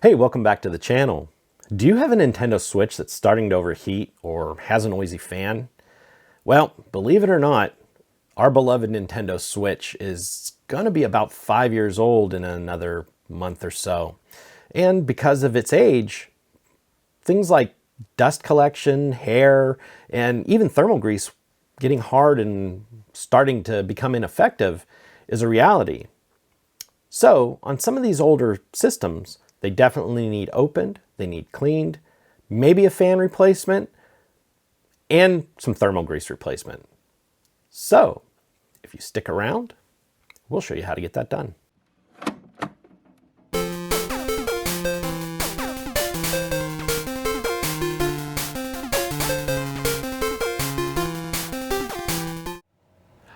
Hey, welcome back to the channel. Do you have a Nintendo Switch that's starting to overheat or has a noisy fan? Well, believe it or not, our beloved Nintendo Switch is going to be about 5 years old in another month or so. And because of its age, things like dust collection, hair, and even thermal grease getting hard and starting to become ineffective is a reality. So, on some of these older systems, they definitely need opened, they need cleaned, maybe a fan replacement, and some thermal grease replacement. So, if you stick around, we'll show you how to get that done.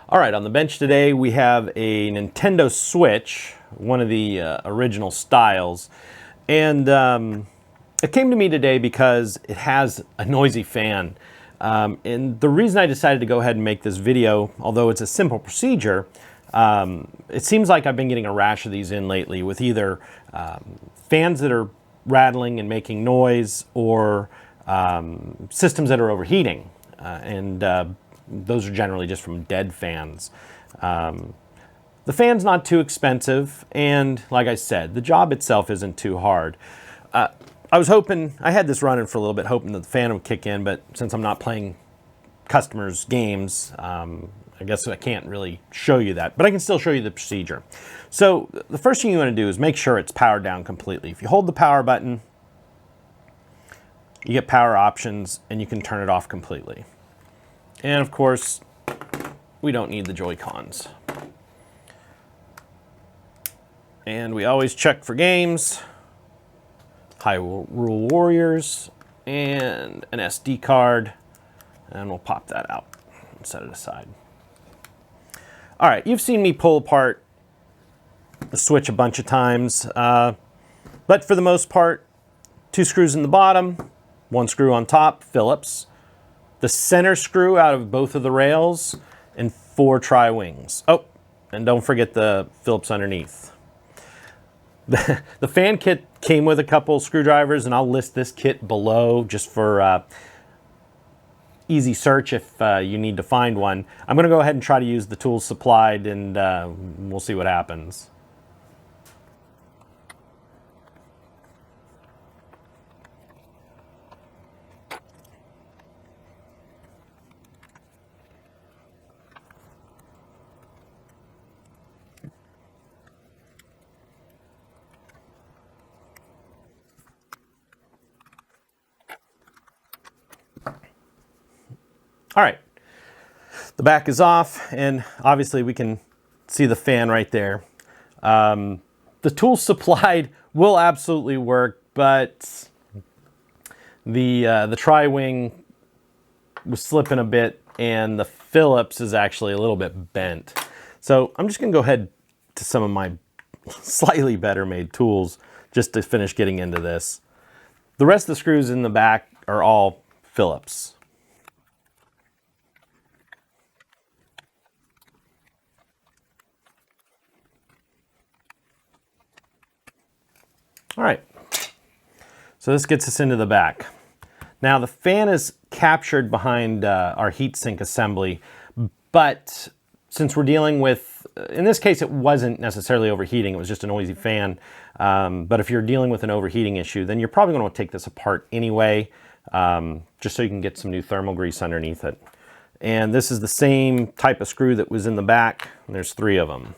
All right, on the bench today we have a Nintendo Switch, one of the original styles, and it came to me today because it has a noisy fan. And the reason I decided to go ahead and make this video, although it's a simple procedure, it seems like I've been getting a rash of these in lately with either fans that are rattling and making noise or systems that are overheating. Those are generally just from dead fans. The fan's not too expensive, and like I said, the job itself isn't too hard. I was hoping, I had this running for a little bit, hoping that the fan would kick in, but since I'm not playing customers' games, I guess I can't really show you that, but I can still show you the procedure. So the first thing you want to do is make sure it's powered down completely. If you hold the power button, you get power options, and you can turn it off completely. And of course, we don't need the Joy-Cons. And we always check for games, Hyrule Warriors, and an SD card. And we'll pop that out and set it aside. All right, you've seen me pull apart the Switch a bunch of times. But for the most part, 2 screws in the bottom, 1 screw on top, Phillips. The center screw out of both of the rails, and 4 tri-wings. Oh, and don't forget the Phillips underneath. The fan kit came with a couple screwdrivers, and I'll list this kit below just for easy search if you need to find one. I'm going to go ahead and try to use the tools supplied, and we'll see what happens. All right, the back is off, and obviously we can see the fan right there. The tools supplied will absolutely work, but the tri-wing was slipping a bit, and the Phillips is actually a little bit bent. So I'm just gonna go ahead to some of my slightly better made tools just to finish getting into this. The rest of the screws in the back are all Phillips. All right, so this gets us into the back. Now the fan is captured behind our heatsink assembly, but since we're dealing with, in this case it wasn't necessarily overheating, it was just a noisy fan, but if you're dealing with an overheating issue, then you're probably going to take this apart anyway, just so you can get some new thermal grease underneath it. And this is the same type of screw that was in the back, and there's 3 of them.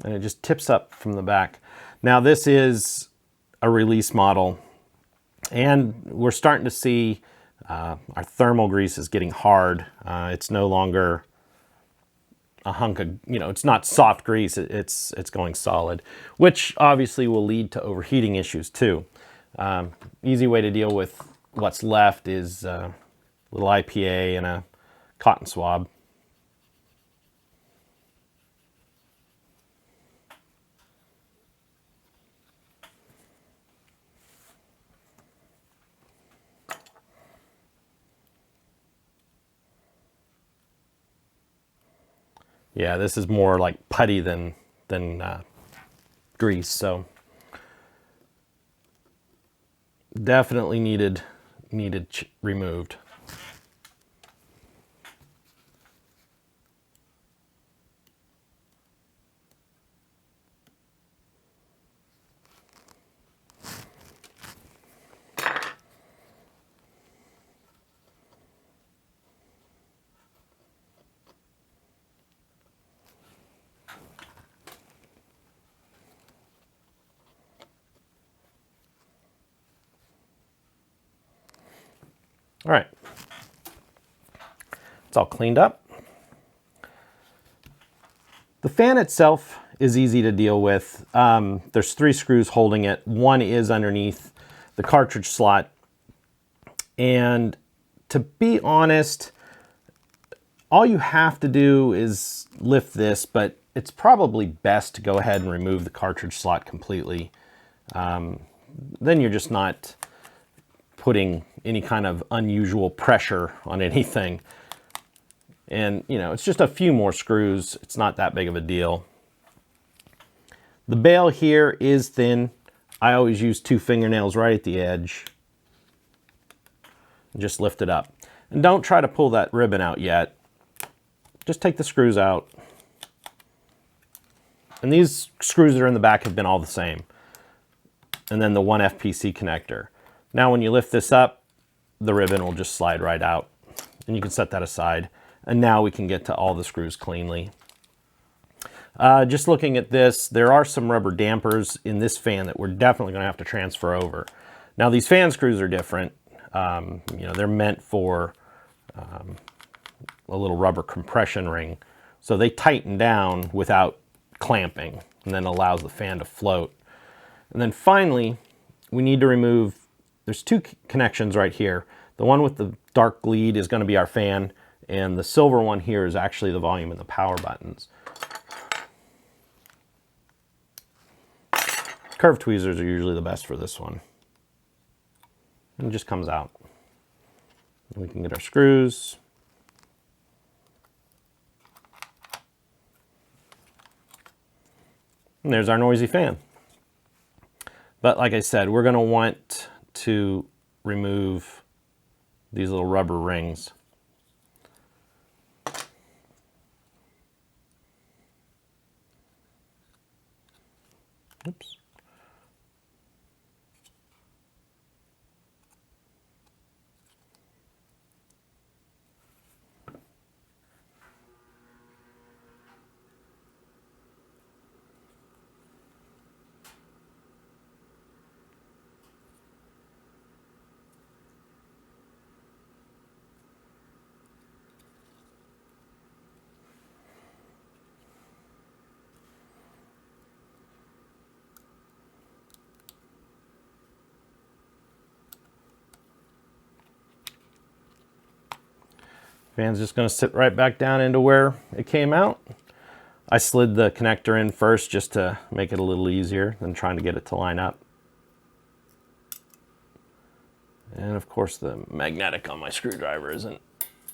And it just tips up from the back. Now this is a release model, and we're starting to see our thermal grease is getting hard. It's no longer a hunk of, it's not soft grease, it's going solid, which obviously will lead to overheating issues too. Easy way to deal with what's left is a little IPA and a cotton swab. Yeah, this is more like putty than grease, so definitely needed removed. All right, it's all cleaned up. The fan itself is easy to deal with. There's 3 screws holding it. One is underneath the cartridge slot. And to be honest, all you have to do is lift this, but it's probably best to go ahead and remove the cartridge slot completely. Then you're just not putting any kind of unusual pressure on anything. And, you know, it's just a few more screws. It's not that big of a deal. The bail here is thin. I always use 2 fingernails right at the edge. And just lift it up. And don't try to pull that ribbon out yet. Just take the screws out. And these screws that are in the back have been all the same. And then the 1 FPC connector. Now when you lift this up, the ribbon will just slide right out. And you can set that aside. And now we can get to all the screws cleanly. Just looking at this, there are some rubber dampers in this fan that we're definitely going to have to transfer over. Now these fan screws are different. You know, they're meant for a little rubber compression ring. So they tighten down without clamping, and then allows the fan to float. And then finally, we need to remove, there's 2 connections right here. The one with the dark lead is going to be our fan, and the silver one here is actually the volume and the power buttons. Curved tweezers are usually the best for this one. And it just comes out. And we can get our screws. And there's our noisy fan. But like I said, we're going to want to remove these little rubber rings. Oops. Fan's just going to sit right back down into where it came out. I slid the connector in first just to make it a little easier than trying to get it to line up. And of course the magnetic on my screwdriver isn't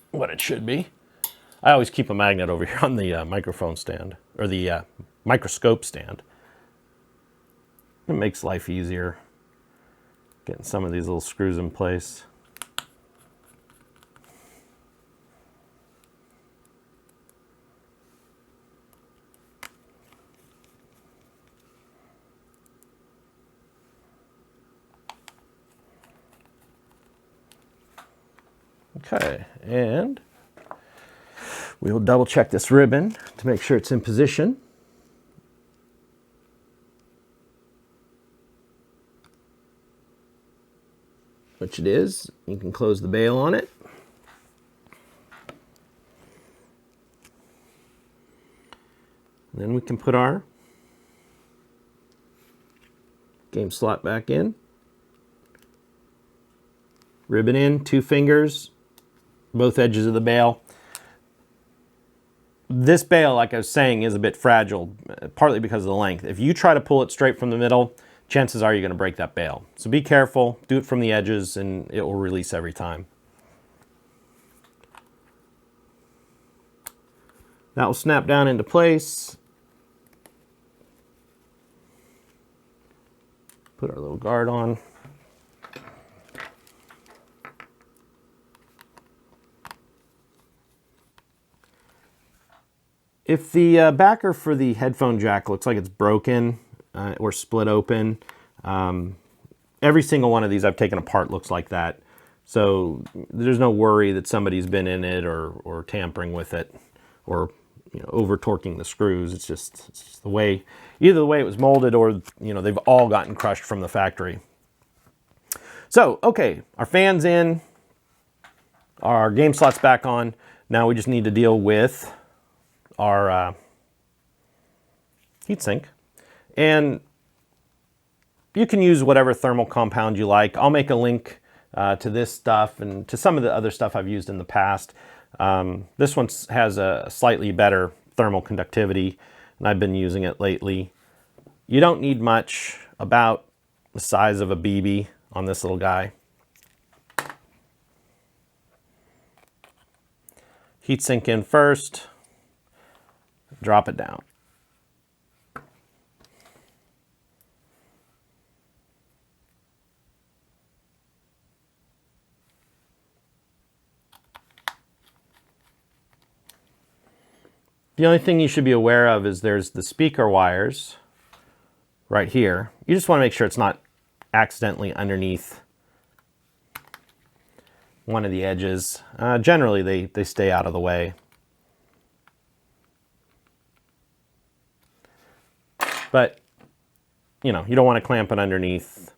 what it should be. I always keep a magnet over here on the microphone stand, or the microscope stand. It makes life easier getting some of these little screws in place. Okay, and we will double check this ribbon to make sure it's in position. Which it is. You can close the bail on it. And then we can put our game slot back in. Ribbon in, 2 fingers, both edges of the bail. This bail, like I was saying, is a bit fragile, partly because of the length. If you try to pull it straight from the middle, chances are you're going to break that bail. So be careful, do it from the edges, and it will release every time. That will snap down into place. Put our little guard on. If the backer for the headphone jack looks like it's broken or split open, every single one of these I've taken apart looks like that. So there's no worry that somebody's been in it or tampering with it or over torquing the screws. It's just the way, either the way it was molded or they've all gotten crushed from the factory. So okay, our fan's in, our game slot's back on. Now we just need to deal with our heatsink, and you can use whatever thermal compound you like. I'll make a link to this stuff and to some of the other stuff I've used in the past. This one has a slightly better thermal conductivity, and I've been using it lately. You don't need much, about the size of a BB on this little guy. Heatsink in first. Drop it down. The only thing you should be aware of is there's the speaker wires right here. You just want to make sure it's not accidentally underneath one of the edges. Generally, they stay out of the way. But, you don't want to clamp it underneath.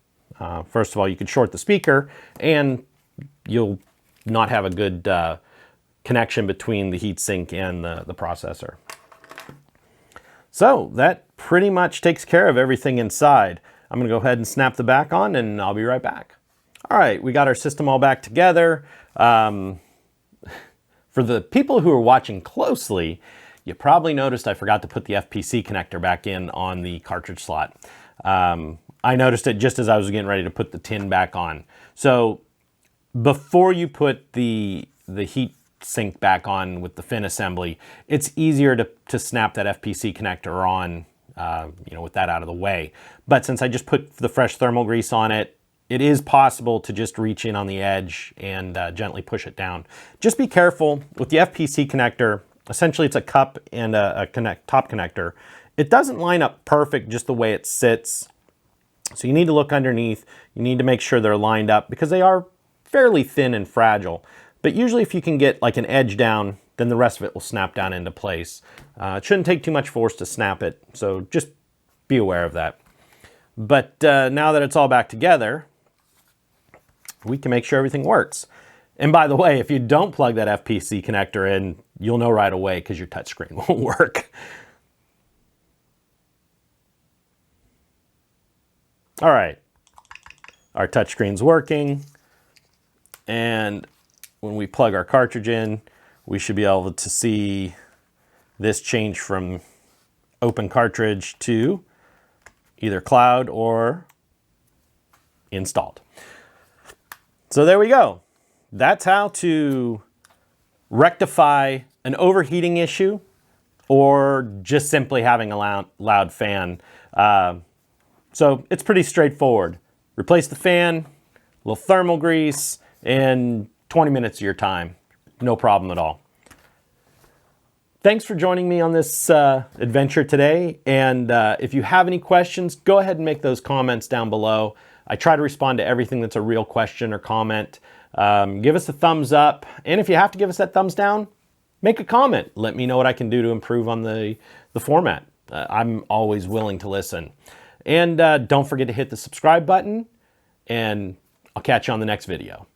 First of all, you could short the speaker, and you'll not have a good connection between the heatsink and the processor. So that pretty much takes care of everything inside. I'm going to go ahead and snap the back on, and I'll be right back. All right, we got our system all back together. For the people who are watching closely, you probably noticed I forgot to put the FPC connector back in on the cartridge slot. I noticed it just as I was getting ready to put the tin back on. So before you put the heat sink back on with the fin assembly, it's easier to snap that FPC connector on, with that out of the way. But since I just put the fresh thermal grease on it, it is possible to just reach in on the edge and gently push it down. Just be careful with the FPC connector. Essentially, it's a cup and a top connector. It doesn't line up perfect just the way it sits. So you need to look underneath. You need to make sure they're lined up because they are fairly thin and fragile. But usually if you can get like an edge down, then the rest of it will snap down into place. It shouldn't take too much force to snap it, so just be aware of that. But now that it's all back together, we can make sure everything works. And by the way, if you don't plug that FPC connector in, you'll know right away because your touchscreen won't work. All right, our touchscreen's working, and when we plug our cartridge in, we should be able to see this change from open cartridge to either cloud or installed. So there we go. That's how to rectify an overheating issue or just simply having a loud fan. So it's pretty straightforward. Replace the fan, a little thermal grease, and 20 minutes of your time. No problem at all. Thanks for joining me on this adventure today. And if you have any questions, go ahead and make those comments down below. I try to respond to everything that's a real question or comment. Give us a thumbs up. And if you have to give us that thumbs down, make a comment. Let me know what I can do to improve on the format. I'm always willing to listen. And don't forget to hit the subscribe button, and I'll catch you on the next video.